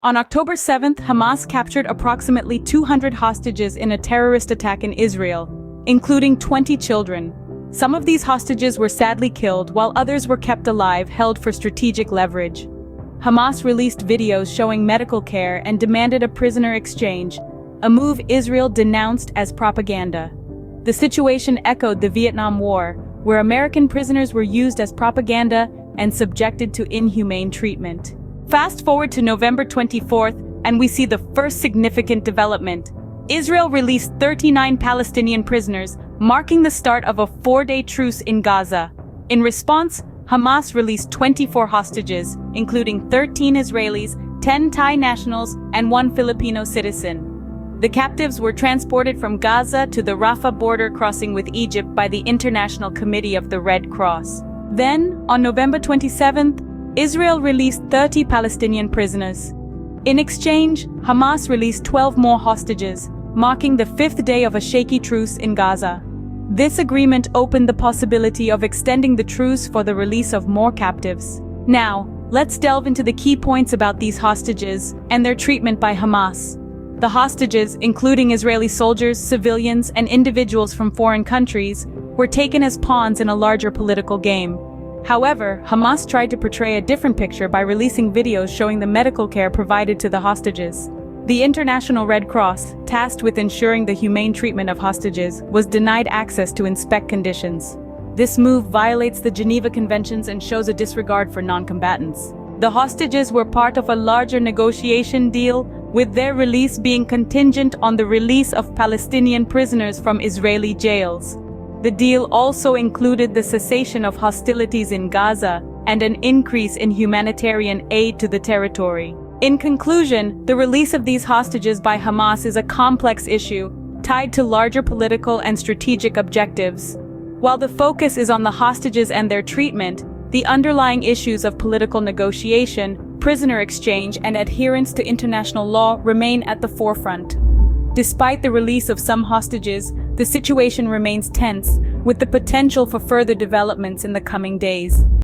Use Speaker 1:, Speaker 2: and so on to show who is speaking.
Speaker 1: On October 7th, Hamas captured approximately 200 hostages in a terrorist attack in Israel, including 20 children. Some of these hostages were sadly killed, while others were kept alive, held for strategic leverage. Hamas released videos showing medical care and demanded a prisoner exchange, a move Israel denounced as propaganda. The situation echoed the Vietnam War, where American prisoners were used as propaganda and subjected to inhumane treatment. Fast forward to November 24th, and we see the first significant development. Israel released 39 Palestinian prisoners, marking the start of a 4-day truce in Gaza. In response, Hamas released 24 hostages, including 13 Israelis, 10 Thai nationals, and 1 Filipino citizen. The captives were transported from Gaza to the Rafah border crossing with Egypt by the International Committee of the Red Cross. Then, on November 27th, Israel released 30 Palestinian prisoners. In exchange, Hamas released 12 more hostages, marking the 5th day of a shaky truce in Gaza. This agreement opened the possibility of extending the truce for the release of more captives. Now, let's delve into the key points about these hostages and their treatment by Hamas. The hostages, including Israeli soldiers, civilians, and individuals from foreign countries, were taken as pawns in a larger political game. However, Hamas tried to portray a different picture by releasing videos showing the medical care provided to the hostages. The International Red Cross, tasked with ensuring the humane treatment of hostages, was denied access to inspect conditions. This move violates the Geneva Conventions and shows a disregard for non-combatants. The hostages were part of a larger negotiation deal, with their release being contingent on the release of Palestinian prisoners from Israeli jails. The deal also included the cessation of hostilities in Gaza and an increase in humanitarian aid to the territory. In conclusion, the release of these hostages by Hamas is a complex issue, tied to larger political and strategic objectives. While the focus is on the hostages and their treatment, the underlying issues of political negotiation, prisoner exchange, and adherence to international law remain at the forefront. Despite the release of some hostages, the situation remains tense, with the potential for further developments in the coming days.